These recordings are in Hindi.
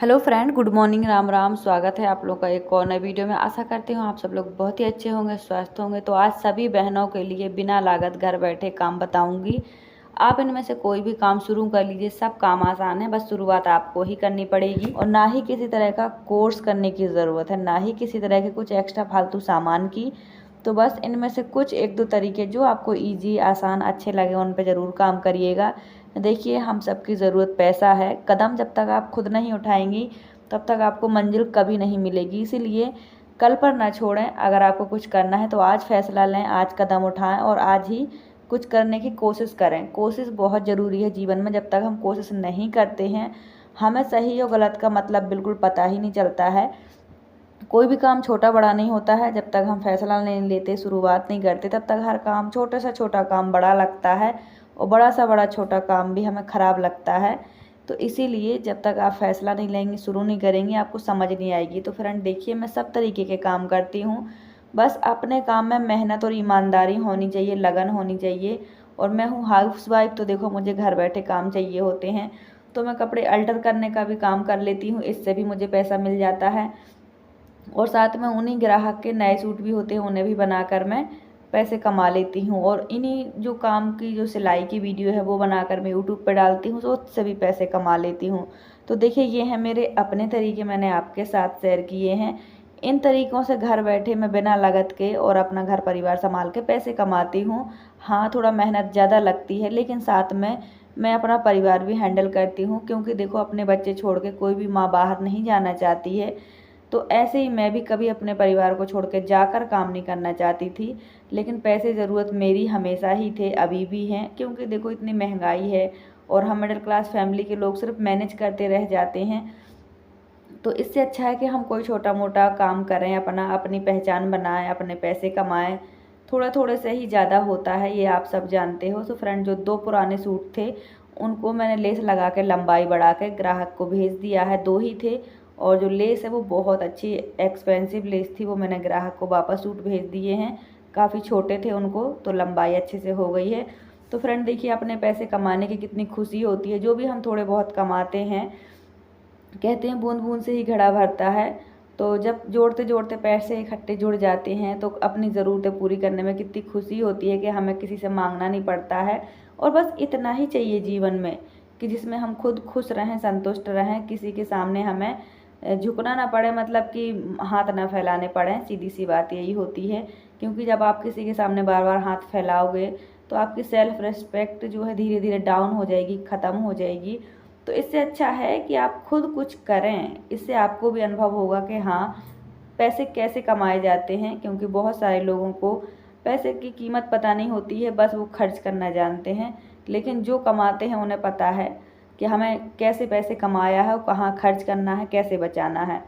Hello friend, good morning, Ram Ram. स्वागत है आप लोग का एक और नए वीडियो में। आशा करती हूँ आप सब लोग बहुत ही अच्छे होंगे, स्वस्थ होंगे। तो आज सभी बहनों के लिए बिना लागत घर बैठे काम बताऊंगी। आप इनमें से कोई भी काम शुरू कर लीजिए, सब काम आसान है, बस शुरुआत आपको ही करनी पड़ेगी। और ना ही किसी तरह का कोर्स करने की ज़रूरत है, ना ही किसी तरह के कुछ एक्स्ट्रा फालतू सामान की। तो बस इनमें से कुछ एक दो तरीके जो आपको ईजी, आसान, अच्छे लगे उन पर ज़रूर काम करिएगा। देखिए, हम सबकी ज़रूरत पैसा है। कदम जब तक आप खुद नहीं उठाएंगी तब तक आपको मंजिल कभी नहीं मिलेगी। इसीलिए कल पर ना छोड़ें। अगर आपको कुछ करना है तो आज फैसला लें, आज कदम उठाएं और आज ही कुछ करने की कोशिश करें। कोशिश बहुत ज़रूरी है जीवन में। जब तक हम कोशिश नहीं करते हैं हमें सही और गलत का मतलब बिल्कुल पता ही नहीं चलता है। कोई भी काम छोटा बड़ा नहीं होता है। जब तक हम फैसला नहीं लेते, शुरुआत नहीं करते, तब तक हर काम, छोटे से छोटा काम बड़ा लगता है और बड़ा सा बड़ा छोटा काम भी हमें ख़राब लगता है। तो इसीलिए जब तक आप फैसला नहीं लेंगे, शुरू नहीं करेंगे, आपको समझ नहीं आएगी। तो फ्रेंड देखिए, मैं सब तरीके के काम करती हूँ। बस अपने काम में मेहनत और ईमानदारी होनी चाहिए, लगन होनी चाहिए। और मैं हूँ हाउस वाइफ, तो देखो मुझे घर बैठे काम चाहिए होते हैं। तो मैं कपड़े अल्टर करने का भी काम कर लेती हूँ, इससे भी मुझे पैसा मिल जाता है। और साथ में उन्हीं ग्राहक के नए सूट भी होते हैं, उन्हें भी बनाकर मैं पैसे कमा लेती हूँ। और इन्हीं जो काम की जो सिलाई की वीडियो है वो बनाकर मैं यूट्यूब पर डालती हूँ, तो उससे भी पैसे कमा लेती हूँ। तो देखिए, ये हैं मेरे अपने तरीके, मैंने आपके साथ शेयर किए हैं। इन तरीक़ों से घर बैठे मैं बिना लागत के और अपना घर परिवार संभाल के पैसे कमाती हूँ। हाँ, थोड़ा मेहनत ज़्यादा लगती है, लेकिन साथ में मैं अपना परिवार भी हैंडल करती हूँ। क्योंकि देखो, अपने बच्चे छोड़ के कोई भी माँ बाहर नहीं जाना चाहती है। तो ऐसे ही मैं भी कभी अपने परिवार को छोड़ के जाकर काम नहीं करना चाहती थी। लेकिन पैसे ज़रूरत मेरी हमेशा ही थे, अभी भी हैं। क्योंकि देखो, इतनी महंगाई है और हम मिडिल क्लास फैमिली के लोग सिर्फ मैनेज करते रह जाते हैं। तो इससे अच्छा है कि हम कोई छोटा मोटा काम करें, अपनी पहचान बनाएं, अपने पैसे कमाएं। थोड़ा थोड़े से ही ज़्यादा होता है, ये आप सब जानते हो। तो फ्रेंड, जो 2 पुराने सूट थे उनको मैंने लेस लगा के लंबाई बढ़ा के ग्राहक को भेज दिया है। 2 ही थे और जो लेस है वो बहुत अच्छी एक्सपेंसिव लेस थी, वो मैंने ग्राहक को वापस सूट भेज दिए हैं। काफ़ी छोटे थे उनको, तो लंबाई अच्छे से हो गई है। तो फ्रेंड देखिए, अपने पैसे कमाने की कितनी खुशी होती है। जो भी हम थोड़े बहुत कमाते हैं, कहते हैं बूंद बूंद से ही घड़ा भरता है। तो जब जोड़ते जोड़ते पैसे इकट्ठे जुड़ जाते हैं तो अपनी ज़रूरतें पूरी करने में कितनी खुशी होती है कि हमें किसी से मांगना नहीं पड़ता है। और बस इतना ही चाहिए जीवन में, कि जिसमें हम खुद खुश रहें, संतुष्ट रहें, किसी के सामने हमें झुकना ना पड़े, मतलब कि हाथ ना फैलाने पड़ें। सीधी सी बात यही होती है। क्योंकि जब आप किसी के सामने बार बार हाथ फैलाओगे तो आपकी सेल्फ रिस्पेक्ट जो है धीरे धीरे डाउन हो जाएगी, ख़त्म हो जाएगी। तो इससे अच्छा है कि आप खुद कुछ करें। इससे आपको भी अनुभव होगा कि हाँ, पैसे कैसे कमाए जाते हैं। क्योंकि बहुत सारे लोगों को पैसे की कीमत पता नहीं होती है, बस वो खर्च करना जानते हैं। लेकिन जो कमाते हैं उन्हें पता है कि हमें कैसे पैसे कमाया है और कहाँ खर्च करना है, कैसे बचाना है।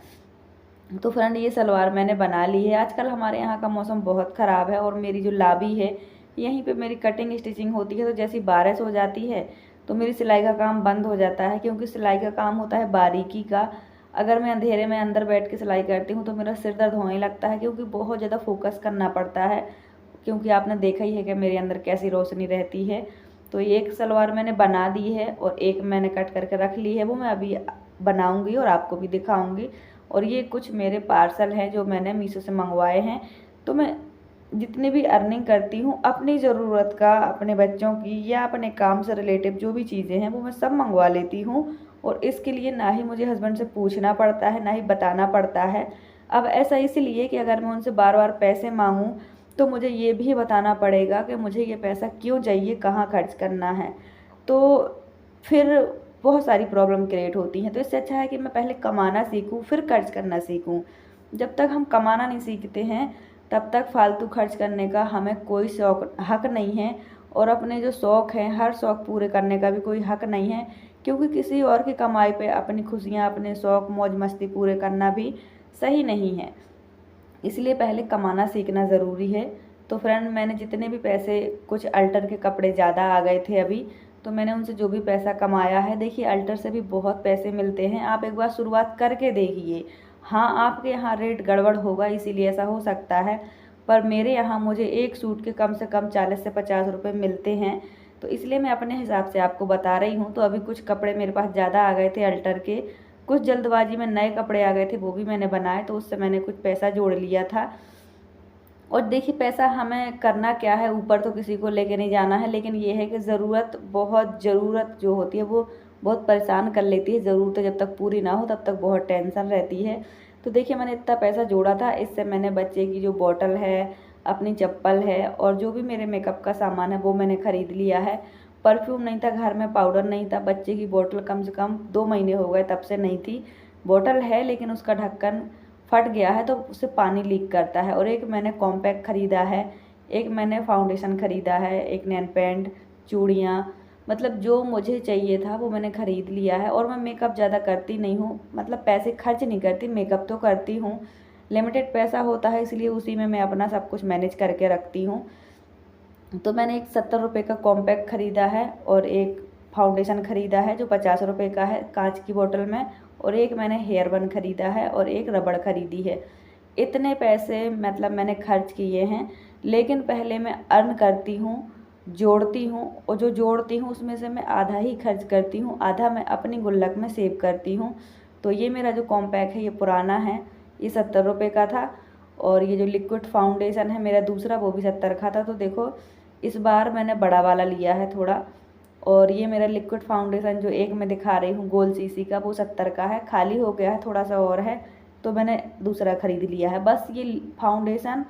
तो फ्रेंड, ये सलवार मैंने बना ली है। आजकल हमारे यहाँ का मौसम बहुत ख़राब है और मेरी जो लाबी है, यहीं पे मेरी कटिंग स्टिचिंग होती है। तो जैसी बारिश हो जाती है तो मेरी सिलाई का काम बंद हो जाता है। क्योंकि सिलाई का काम होता है बारीकी का। अगर मैं अंधेरे में अंदर बैठ के सिलाई करती हूँ तो मेरा सिर दर्द होने लगता है, क्योंकि बहुत ज़्यादा फोकस करना पड़ता है। क्योंकि आपने देखा ही है कि मेरे अंदर कैसी रोशनी रहती है। तो ये एक सलवार मैंने बना दी है और एक मैंने कट करके रख ली है, वो मैं अभी बनाऊंगी और आपको भी दिखाऊंगी। और ये कुछ मेरे पार्सल हैं जो मैंने मीशो से मंगवाए हैं। तो मैं जितनी भी अर्निंग करती हूँ, अपनी ज़रूरत का, अपने बच्चों की या अपने काम से रिलेटिव जो भी चीज़ें हैं वो मैं सब मंगवा लेती हूँ। और इसके लिए ना ही मुझे हस्बैंड से पूछना पड़ता है, ना ही बताना पड़ता है। अब ऐसा इसलिए कि अगर मैं उनसे बार बार पैसे मांगूँ तो मुझे ये भी बताना पड़ेगा कि मुझे ये पैसा क्यों चाहिए, कहाँ खर्च करना है। तो फिर बहुत सारी प्रॉब्लम क्रिएट होती हैं। तो इससे अच्छा है कि मैं पहले कमाना सीखूं, फिर खर्च करना सीखूं। जब तक हम कमाना नहीं सीखते हैं तब तक फालतू खर्च करने का हमें कोई हक नहीं है। और अपने जो शौक़ हैं, हर शौक़ पूरे करने का भी कोई हक नहीं है। क्योंकि किसी और की कमाई पे अपनी खुशियाँ, अपने शौक़, मौज मस्ती पूरे करना भी सही नहीं है। इसलिए पहले कमाना सीखना ज़रूरी है। तो फ्रेंड, मैंने जितने भी पैसे, कुछ अल्टर के कपड़े ज़्यादा आ गए थे अभी, तो मैंने उनसे जो भी पैसा कमाया है, देखिए अल्टर से भी बहुत पैसे मिलते हैं। आप एक बार शुरुआत करके देखिए। हाँ, आपके यहाँ रेट गड़बड़ होगा इसीलिए ऐसा हो सकता है, पर मेरे यहाँ मुझे एक सूट के कम से कम 40 से 50 रुपये मिलते हैं। तो इसलिए मैं अपने हिसाब से आपको बता रही हूँ। तो अभी कुछ कपड़े मेरे पास ज़्यादा आ गए थे अल्टर के, कुछ जल्दबाजी में नए कपड़े आ गए थे, वो भी मैंने बनाए, तो उससे मैंने कुछ पैसा जोड़ लिया था। और देखिए पैसा हमें करना क्या है, ऊपर तो किसी को लेके नहीं जाना है, लेकिन ये है कि ज़रूरत जो होती है वो बहुत परेशान कर लेती है। ज़रूरत जब तक पूरी ना हो तब तक बहुत टेंशन रहती है। तो देखिए मैंने इतना पैसा जोड़ा था, इससे मैंने बच्चे की जो बॉटल है, अपनी चप्पल है और जो भी मेरे मेकअप का सामान है वो मैंने ख़रीद लिया है। परफ्यूम नहीं था घर में, पाउडर नहीं था, बच्चे की बॉटल कम से कम 2 महीने हो गए तब से नहीं थी। बॉटल है लेकिन उसका ढक्कन फट गया है तो उससे पानी लीक करता है। और एक मैंने कॉम्पैक्ट ख़रीदा है, एक मैंने फाउंडेशन ख़रीदा है, एक नेल पेंट, चूड़ियाँ, मतलब जो मुझे चाहिए था वो मैंने ख़रीद लिया है। और मैं मेकअप ज़्यादा करती नहीं हूँ, मतलब पैसे खर्च नहीं करती, मेकअप तो करती हूँ, लिमिटेड पैसा होता है इसलिए उसी में मैं अपना सब कुछ मैनेज करके रखती हूँ। तो मैंने एक 70 रुपये का कॉम्पैक्ट ख़रीदा है और एक फाउंडेशन ख़रीदा है जो 50 रुपये का है कांच की बोतल में, और एक मैंने हेयर बन ख़रीदा है और एक रबड़ ख़रीदी है। इतने पैसे मतलब मैंने खर्च किए हैं, लेकिन पहले मैं अर्न करती हूँ, जोड़ती हूँ, और जो जोड़ती हूँ उसमें से मैं आधा ही खर्च करती हूँ, आधा मैं अपनी गुल्लक में सेव करती हूँ। तो ये मेरा जो कॉम्पैक्ट है ये पुराना है, ये 70 रुपये का था। और ये जो लिक्विड फाउंडेशन है मेरा दूसरा, वो भी 70 का था। तो देखो इस बार मैंने बड़ा वाला लिया है थोड़ा। और ये मेरा लिक्विड फाउंडेशन जो एक मैं दिखा रही हूँ गोल सीसी का, वो 70 का है, खाली हो गया है, थोड़ा सा और है तो मैंने दूसरा ख़रीद लिया है। बस ये फाउंडेशन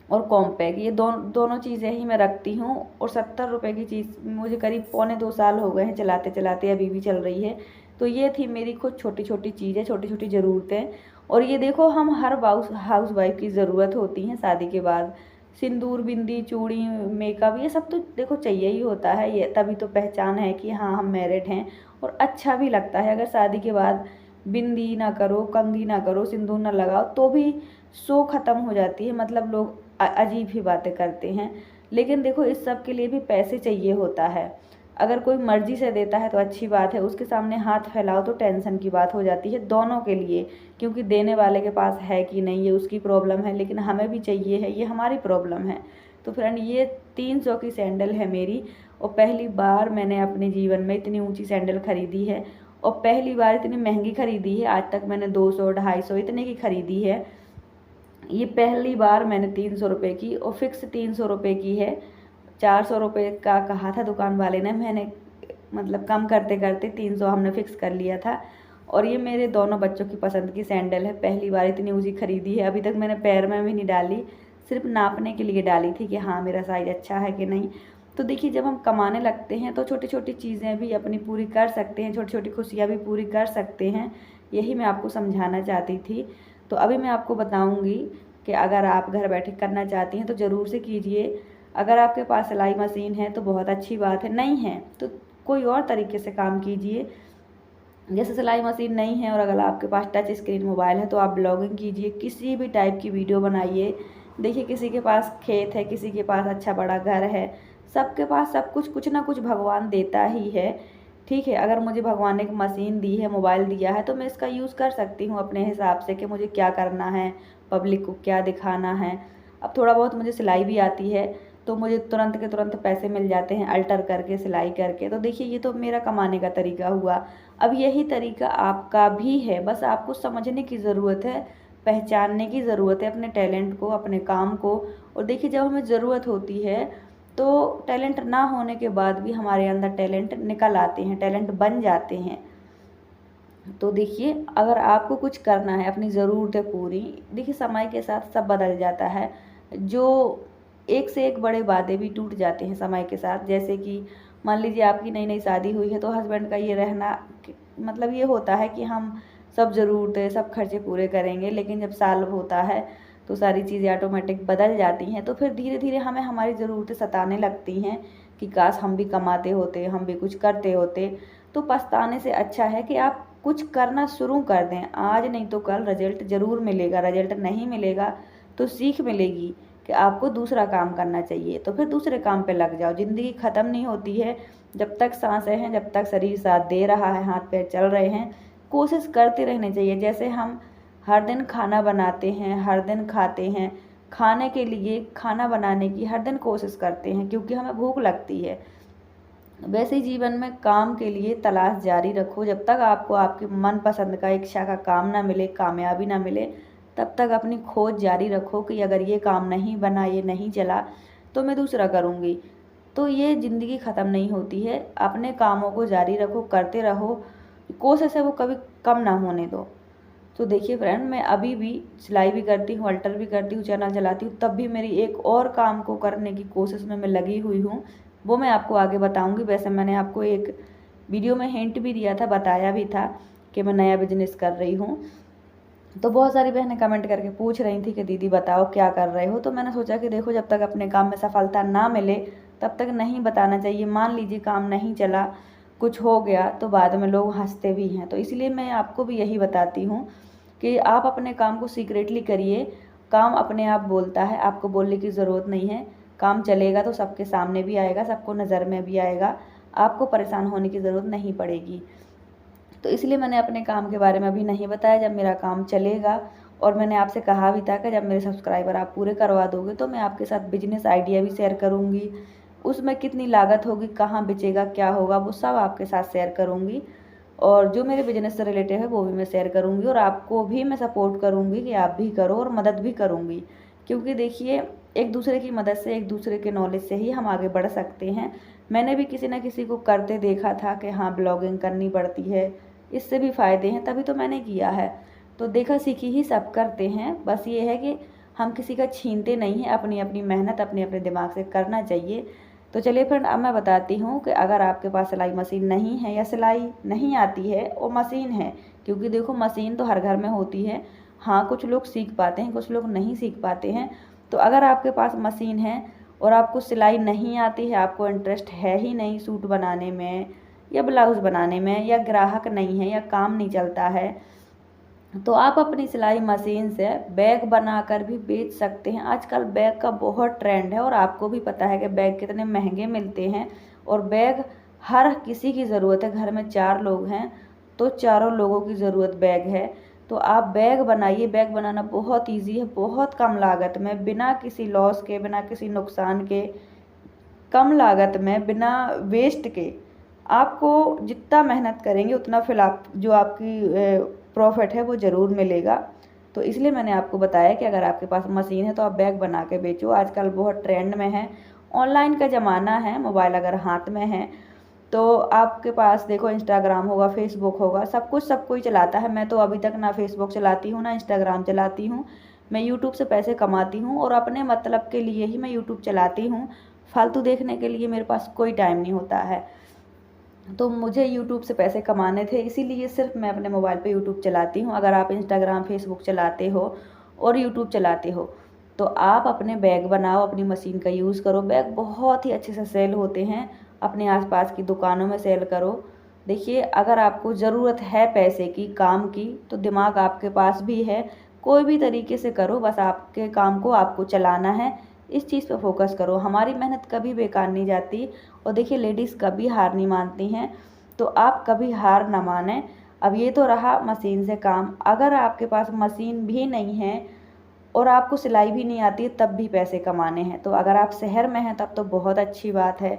और कॉम्पैक्ट ये दोनों चीज़ें ही मैं रखती हूँ। और 70 रुपये की चीज़ मुझे करीब पौने 2 साल हो गए हैं चलाते चलाते, अभी भी चल रही है। तो ये थी मेरी कुछ छोटी छोटी चीज़ें, छोटी छोटी ज़रूरतें। और ये देखो हम हर हाउस वाइफ की ज़रूरत होती हैं शादी के बाद, सिंदूर, बिंदी, चूड़ी, मेकअप, ये सब तो देखो चाहिए ही होता है, ये तभी तो पहचान है कि हाँ हम मैरिड हैं। और अच्छा भी लगता है, अगर शादी के बाद बिंदी ना करो, कंघी ना करो, सिंदूर ना लगाओ तो भी शो ख़त्म हो जाती है, मतलब लोग अजीब ही बातें करते हैं। लेकिन देखो इस सब के लिए भी पैसे चाहिए होता है। अगर कोई मर्ज़ी से देता है तो अच्छी बात है, उसके सामने हाथ फैलाओ तो टेंशन की बात हो जाती है दोनों के लिए, क्योंकि देने वाले के पास है कि नहीं ये उसकी प्रॉब्लम है, लेकिन हमें भी चाहिए है, ये हमारी प्रॉब्लम है। तो फ्रेंड ये 300 की सैंडल है मेरी, और पहली बार मैंने अपने जीवन में इतनी ऊँची सैंडल खरीदी है, और पहली बार इतनी महंगी खरीदी है। आज तक मैंने 200, 250 इतने की खरीदी है, ये पहली बार मैंने 300 रुपये की, और फिक्स 300 रुपये की है। 400 रुपये का कहा था दुकान वाले ने, मैंने मतलब कम करते करते 300 हमने फिक्स कर लिया था। और ये मेरे दोनों बच्चों की पसंद की सैंडल है, पहली बार इतनी ऊँची खरीदी है। अभी तक मैंने पैर में भी नहीं डाली, सिर्फ नापने के लिए डाली थी कि हाँ मेरा साइज़ अच्छा है कि नहीं। तो देखिए जब हम कमाने लगते हैं तो छोटी छोटी चीज़ें भी अपनी पूरी कर सकते हैं, छोटी छोटी खुशियाँ भी पूरी कर सकते हैं, यही मैं आपको समझाना चाहती थी। तो अभी मैं आपको बताऊंगी कि अगर आप घर बैठे करना चाहती हैं तो ज़रूर से कीजिए। अगर आपके पास सिलाई मशीन है तो बहुत अच्छी बात है, नहीं है तो कोई और तरीके से काम कीजिए। जैसे सिलाई मशीन नहीं है और अगर आपके पास टच स्क्रीन मोबाइल है तो आप ब्लॉगिंग कीजिए, किसी भी टाइप की वीडियो बनाइए। देखिए किसी के पास खेत है, किसी के पास अच्छा बड़ा घर है, सबके पास सब कुछ कुछ ना कुछ भगवान देता ही है। ठीक है, अगर मुझे भगवान ने एक मशीन दी है, मोबाइल दिया है, तो मैं इसका यूज़ कर सकती हूँ अपने हिसाब से कि मुझे क्या करना है, पब्लिक को क्या दिखाना है। अब थोड़ा बहुत मुझे सिलाई भी आती है तो मुझे तुरंत के तुरंत पैसे मिल जाते हैं अल्टर करके, सिलाई करके। तो देखिए ये तो मेरा कमाने का तरीका हुआ। अब यही तरीका आपका भी है, बस आपको समझने की ज़रूरत है, पहचानने की ज़रूरत है अपने टैलेंट को, अपने काम को। और देखिए जब हमें ज़रूरत होती है तो टैलेंट ना होने के बाद भी हमारे अंदर टैलेंट निकल आते हैं, टैलेंट बन जाते हैं। तो देखिए अगर आपको कुछ करना है, अपनी ज़रूरतें पूरी, देखिए समय के साथ सब बदल जाता है, जो एक से एक बड़े वादे भी टूट जाते हैं समय के साथ। जैसे कि मान लीजिए आपकी नई नई शादी हुई है तो हस्बैंड का ये रहना मतलब ये होता है कि हम सब ज़रूरतें, सब खर्चे पूरे करेंगे, लेकिन जब साल होता है तो सारी चीज़ें ऑटोमेटिक बदल जाती हैं। तो फिर धीरे धीरे हमें हमारी ज़रूरतें सताने लगती हैं कि काश हम भी कमाते होते, हम भी कुछ करते होते। तो पछताने से अच्छा है कि आप कुछ करना शुरू कर दें, आज नहीं तो कल रिजल्ट ज़रूर मिलेगा। रिजल्ट नहीं मिलेगा तो सीख मिलेगी कि आपको दूसरा काम करना चाहिए, तो फिर दूसरे काम पे लग जाओ। ज़िंदगी ख़त्म नहीं होती है, जब तक सांसें हैं, जब तक शरीर साथ दे रहा है, हाथ पैर चल रहे हैं, कोशिश करते रहने चाहिए। जैसे हम हर दिन खाना बनाते हैं, हर दिन खाते हैं, खाने के लिए, खाना बनाने की हर दिन कोशिश करते हैं क्योंकि हमें भूख लगती है। वैसे ही जीवन में काम के लिए तलाश जारी रखो। जब तक आपको आपके मनपसंद का, इच्छा का काम ना मिले, कामयाबी ना मिले, तब तक अपनी खोज जारी रखो कि अगर ये काम नहीं बना, ये नहीं चला, तो मैं दूसरा करूँगी। तो ये ज़िंदगी ख़त्म नहीं होती है। अपने कामों को जारी रखो, करते रहो, कोशिश है वो कभी कम ना होने दो। तो देखिए फ्रेंड, मैं अभी भी सिलाई भी करती हूँ, अल्टर भी करती हूँ, चैनल चलाती हूँ, तब भी मेरी एक और काम को करने की कोशिश में मैं लगी हुई हूँ। वो मैं आपको आगे बताऊँगी। वैसे मैंने आपको एक वीडियो में हिंट भी दिया था, बताया भी था कि मैं नया बिजनेस कर रही हूँ। तो बहुत सारी बहनें कमेंट करके पूछ रही थी कि दीदी बताओ क्या कर रहे हो। तो मैंने सोचा कि देखो, जब तक अपने काम में सफलता ना मिले तब तक नहीं बताना चाहिए। मान लीजिए काम नहीं चला, कुछ हो गया, तो बाद में लोग हंसते भी हैं। तो इसलिए मैं आपको भी यही बताती हूँ कि आप अपने काम को सीक्रेटली करिए। काम अपने आप बोलता है, आपको बोलने की ज़रूरत नहीं है। काम चलेगा तो सबके सामने भी आएगा, सबको नज़र में भी आएगा, आपको परेशान होने की ज़रूरत नहीं पड़ेगी। तो इसलिए मैंने अपने काम के बारे में अभी नहीं बताया। जब मेरा काम चलेगा, और मैंने आपसे कहा भी था कि जब मेरे सब्सक्राइबर आप पूरे करवा दोगे तो मैं आपके साथ बिजनेस आइडिया भी शेयर करूँगी। उसमें कितनी लागत होगी, कहाँ बेचेगा, क्या होगा, वो सब आपके साथ शेयर करूँगी। और जो मेरे बिजनेस से रिलेटेड है वो भी मैं शेयर करूँगी, और आपको भी मैं सपोर्ट करूँगी कि आप भी करो, और मदद भी करूँगी। क्योंकि देखिए, एक दूसरे की मदद से, एक दूसरे के नॉलेज से ही हम आगे बढ़ सकते हैं। मैंने भी किसी न किसी को करते देखा था कि हाँ, ब्लॉगिंग करनी पड़ती है, इससे भी फ़ायदे हैं, तभी तो मैंने किया है। तो देखा सीखी ही सब करते हैं। बस ये है कि हम किसी का छीनते नहीं हैं, अपनी अपनी मेहनत अपने अपने दिमाग से करना चाहिए। तो चलिए फ्रेंड, अब मैं बताती हूँ कि अगर आपके पास सिलाई मशीन नहीं है, या सिलाई नहीं आती है और मशीन है, क्योंकि देखो मशीन तो हर घर में होती है। हाँ, कुछ लोग सीख पाते हैं, कुछ लोग नहीं सीख पाते हैं। तो अगर आपके पास मशीन है और आपको सिलाई नहीं आती है, आपको इंटरेस्ट है ही नहीं सूट बनाने में या ब्लाउज़ बनाने में, या ग्राहक नहीं है, या काम नहीं चलता है, तो आप अपनी सिलाई मशीन से बैग बनाकर भी बेच सकते हैं। आजकल बैग का बहुत ट्रेंड है, और आपको भी पता है कि बैग कितने महंगे मिलते हैं। और बैग हर किसी की ज़रूरत है। घर में 4 लोग हैं तो चारों लोगों की ज़रूरत बैग है। तो आप बैग बनाइए। बैग बनाना बहुत ईजी है, बहुत कम लागत में, बिना किसी लॉस के, बिना किसी नुकसान के, कम लागत में, बिना वेस्ट के। आपको जितना मेहनत करेंगे उतना फिर आप जो आपकी प्रॉफिट है वो ज़रूर मिलेगा। तो इसलिए मैंने आपको बताया कि अगर आपके पास मशीन है तो आप बैग बना के बेचो। आजकल बहुत ट्रेंड में है, ऑनलाइन का ज़माना है। मोबाइल अगर हाथ में है तो आपके पास देखो इंस्टाग्राम होगा, फेसबुक होगा, सब कुछ सब कोई चलाता है। मैं तो अभी तक ना फेसबुक चलाती हूँ, ना इंस्टाग्राम चलाती हूँ। मैं यूट्यूब से पैसे कमाती हूँ, और अपने मतलब के लिए ही मैं यूट्यूब चलाती हूँ। फालतू देखने के लिए मेरे पास कोई टाइम नहीं होता है। तो मुझे यूट्यूब से पैसे कमाने थे, इसीलिए सिर्फ मैं अपने मोबाइल पे यूट्यूब चलाती हूँ। अगर आप इंस्टाग्राम, फेसबुक चलाते हो और यूट्यूब चलाते हो तो आप अपने बैग बनाओ, अपनी मशीन का यूज़ करो। बैग बहुत ही अच्छे से सेल होते हैं, अपने आसपास की दुकानों में सेल करो। देखिए, अगर आपको ज़रूरत है पैसे की, काम की, तो दिमाग आपके पास भी है। कोई भी तरीके से करो, बस आपके काम को आपको चलाना है। इस चीज़ पे फोकस करो। हमारी मेहनत कभी बेकार नहीं जाती। और देखिए, लेडीज़ कभी हार नहीं मानती हैं, तो आप कभी हार ना मानें। अब ये तो रहा मशीन से काम। अगर आपके पास मशीन भी नहीं है और आपको सिलाई भी नहीं आती है, तब भी पैसे कमाने हैं, तो अगर आप शहर में हैं तब तो बहुत अच्छी बात है।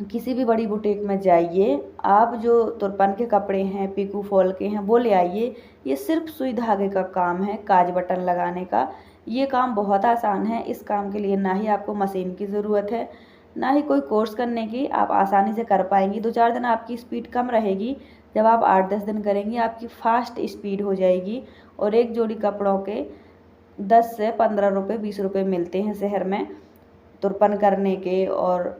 किसी भी बड़ी बुटीक में जाइए, आप जो तुरपन के कपड़े हैं, पीकू फॉल के हैं, वो ले आइए। ये सिर्फ सुई धागे का काम है, काज बटन लगाने का। ये काम बहुत आसान है। इस काम के लिए ना ही आपको मशीन की ज़रूरत है, ना ही कोई कोर्स करने की। आप आसानी से कर पाएंगी। 2-4 दिन आपकी स्पीड कम रहेगी, जब आप 8-10 दिन करेंगी आपकी फ़ास्ट स्पीड हो जाएगी। और एक जोड़ी कपड़ों के 10 से 15 रुपये, 20 रुपये मिलते हैं शहर में, तुरपन करने के और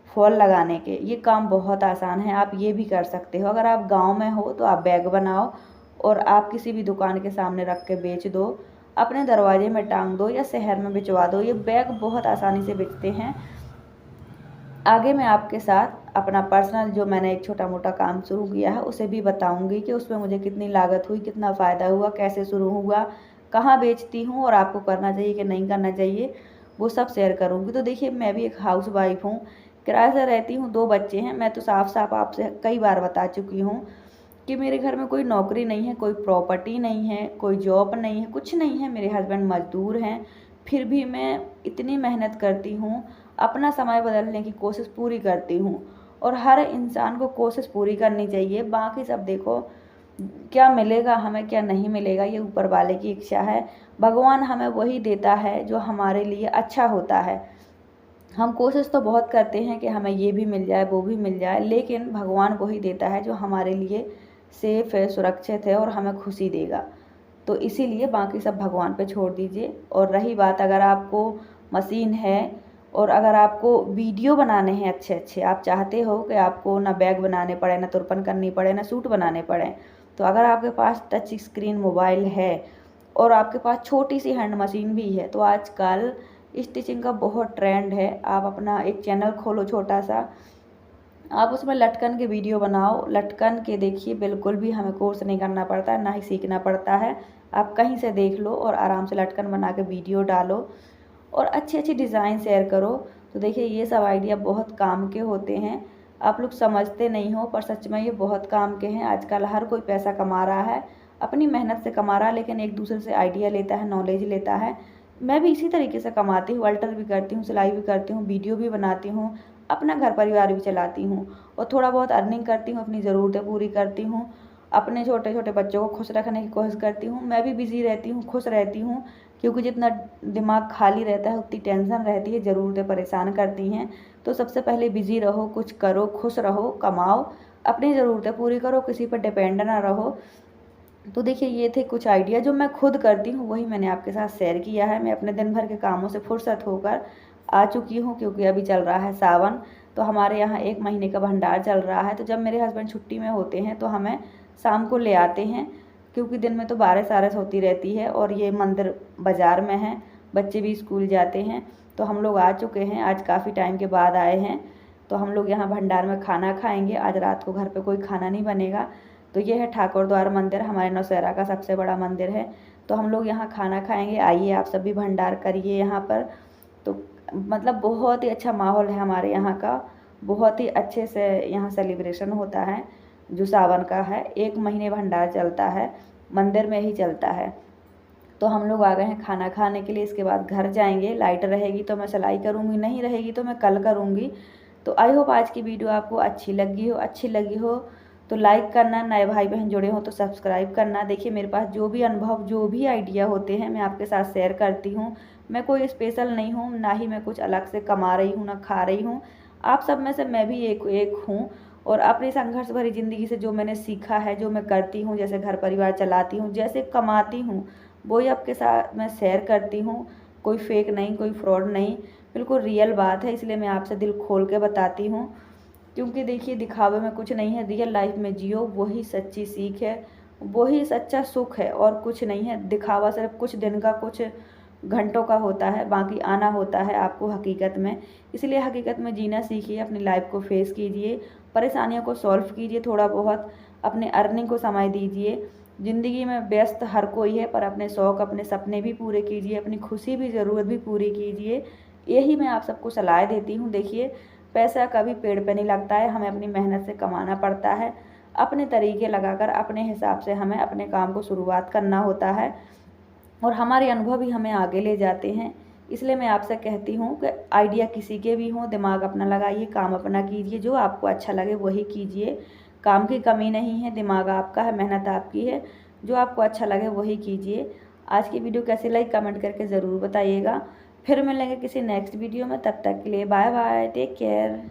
फॉल लगाने के। ये काम बहुत आसान है, आप ये भी कर सकते हो। अगर आप गांव में हो तो आप बैग बनाओ और आप किसी भी दुकान के सामने रख के बेच दो, अपने दरवाजे में टांग दो, या शहर में बिचवा दो। ये बैग बहुत आसानी से बिकते हैं। आगे मैं आपके साथ अपना पर्सनल जो मैंने एक छोटा मोटा काम शुरू किया है उसे भी बताऊंगी कि उसमें मुझे कितनी लागत हुई, कितना फ़ायदा हुआ, कैसे शुरू हुआ, कहाँ बेचती हूँ, और आपको करना चाहिए कि नहीं करना चाहिए, वो सब शेयर करूँगी। तो देखिए, मैं भी एक हाउस वाइफ हूँ, किराए से रहती हूँ, 2 बच्चे हैं। मैं तो साफ साफ आपसे कई बार बता चुकी हूँ कि मेरे घर में कोई नौकरी नहीं है, कोई प्रॉपर्टी नहीं है, कोई जॉब नहीं है, कुछ नहीं है। मेरे हस्बैंड मजदूर हैं, फिर भी मैं इतनी मेहनत करती हूँ, अपना समय बदलने की कोशिश पूरी करती हूँ। और हर इंसान को कोशिश पूरी करनी चाहिए। बाकी सब देखो क्या मिलेगा हमें क्या नहीं मिलेगा ये ऊपर वाले की इच्छा है। भगवान हमें वही देता है जो हमारे लिए अच्छा होता है। हम कोशिश तो बहुत करते हैं कि हमें ये भी मिल जाए वो भी मिल जाए, लेकिन भगवान वही देता है जो हमारे लिए सेफ है, सुरक्षित है और हमें खुशी देगा। तो इसीलिए बाकी सब भगवान पे छोड़ दीजिए। और रही बात, अगर आपको मशीन है और अगर आपको वीडियो बनाने हैं अच्छे अच्छे, आप चाहते हो कि आपको ना बैग बनाने पड़े, ना तुरपन करनी पड़े, ना सूट बनाने पड़े, तो अगर आपके पास टच स्क्रीन मोबाइल है और आपके पास छोटी सी हैंड मशीन भी है, तो आजकल स्टिचिंग का बहुत ट्रेंड है। आप अपना एक चैनल खोलो छोटा सा, आप उसमें लटकन के वीडियो बनाओ। लटकन के देखिए बिल्कुल भी हमें कोर्स नहीं करना पड़ता है, ना ही सीखना पड़ता है। आप कहीं से देख लो और आराम से लटकन बना के वीडियो डालो और अच्छी अच्छी डिज़ाइन शेयर करो। तो देखिए ये सब आइडिया बहुत काम के होते हैं। आप लोग समझते नहीं हो पर सच में ये बहुत काम के हैं। आजकल हर कोई पैसा कमा रहा है, अपनी मेहनत से कमा रहा है, लेकिन एक दूसरे से आइडिया लेता है, नॉलेज लेता है। मैं भी इसी तरीके से कमाती हूँ, अल्टर भी करती हूँ, सिलाई भी करती हूँ, वीडियो भी बनाती हूँ, अपना घर परिवार भी चलाती हूँ और थोड़ा बहुत अर्निंग करती हूँ, अपनी ज़रूरतें पूरी करती हूँ, अपने छोटे छोटे बच्चों को खुश रखने की कोशिश करती हूँ। मैं भी बिज़ी रहती हूँ, खुश रहती हूँ, क्योंकि जितना दिमाग खाली रहता है उतनी टेंशन रहती है, ज़रूरतें परेशान करती हैं। तो सबसे पहले बिज़ी रहो, कुछ करो, खुश रहो, कमाओ, अपनी ज़रूरतें पूरी करो, किसी पर डिपेंड ना रहो। तो देखिए ये थे कुछ आइडिया जो मैं खुद करती हूँ, वही मैंने आपके साथ शेयर किया है। मैं अपने दिन भर के कामों से फुर्सत होकर आ चुकी हूँ, क्योंकि अभी चल रहा है सावन, तो हमारे यहाँ 1 महीने का भंडार चल रहा है। तो जब मेरे हस्बैंड छुट्टी में होते हैं तो हमें शाम को ले आते हैं, क्योंकि दिन में तो बारिश वारिश होती रहती है और ये मंदिर बाज़ार में है, बच्चे भी स्कूल जाते हैं। तो हम लोग आ चुके हैं, आज काफ़ी टाइम के बाद आए हैं। तो हम लोग यहाँ भंडार में खाना खाएँगे। आज रात को घर पर कोई खाना नहीं बनेगा। तो ये है ठाकुर द्वार मंदिर, हमारे नौशहरा का सबसे बड़ा मंदिर है। तो हम लोग यहाँ खाना खाएंगे, आइए आप सभी भंडार करिए यहाँ पर। तो मतलब बहुत ही अच्छा माहौल है हमारे यहाँ का, बहुत ही अच्छे से यहाँ सेलिब्रेशन होता है। जो सावन का है 1 महीने भंडार चलता है, मंदिर में ही चलता है। तो हम लोग आ गए हैं खाना खाने के लिए, इसके बाद घर जाएंगे। लाइट रहेगी तो मैं सिलाई करूँगी, नहीं रहेगी तो मैं कल करूँगी। तो आई होप आज की वीडियो आपको अच्छी लगी हो तो लाइक करना, नए भाई बहन जुड़े हो तो सब्सक्राइब करना। देखिए मेरे पास जो भी अनुभव, जो भी आइडिया होते हैं मैं आपके साथ शेयर करती हूँ। मैं कोई स्पेशल नहीं हूँ, ना ही मैं कुछ अलग से कमा रही हूँ, ना खा रही हूँ। आप सब में से मैं भी एक हूँ और अपनी संघर्ष भरी ज़िंदगी से जो मैंने सीखा है, जो मैं करती हूँ, जैसे घर परिवार चलाती हूँ, जैसे कमाती हूँ, वही आपके साथ मैं शेयर करती हूँ। कोई फेक नहीं, कोई फ्रॉड नहीं, बिल्कुल रियल बात है। इसलिए मैं आपसे दिल खोल के बताती हूँ, क्योंकि देखिए दिखावे में कुछ नहीं है। रियल लाइफ में जियो, वही सच्ची सीख है, वही सच्चा सुख है और कुछ नहीं है। दिखावा सिर्फ कुछ दिन का, कुछ घंटों का होता है, बाकी आना होता है आपको हकीकत में। इसलिए हकीकत में जीना सीखिए, अपनी लाइफ को फेस कीजिए, परेशानियों को सॉल्व कीजिए, थोड़ा बहुत अपने अर्निंग को समय दीजिए। ज़िंदगी में व्यस्त हर कोई है, पर अपने शौक़, अपने सपने भी पूरे कीजिए, अपनी खुशी भी, ज़रूरत भी पूरी कीजिए। यही मैं आप सबको सलाह देती हूँ। देखिए पैसा कभी पेड़ पे नहीं लगता है, हमें अपनी मेहनत से कमाना पड़ता है। अपने तरीके लगाकर, अपने हिसाब से हमें अपने काम को शुरुआत करना होता है और हमारे अनुभव ही हमें आगे ले जाते हैं। इसलिए मैं आपसे कहती हूँ कि आइडिया किसी के भी हों, दिमाग अपना लगाइए, काम अपना कीजिए, जो आपको अच्छा लगे वही कीजिए। काम की कमी नहीं है, दिमाग आपका है, मेहनत आपकी है, जो आपको अच्छा लगे वही कीजिए। आज की वीडियो कैसी लगी कमेंट करके ज़रूर बताइएगा। फिर मिलेंगे किसी नेक्स्ट वीडियो में, तब तक के लिए बाय बाय, टेक केयर।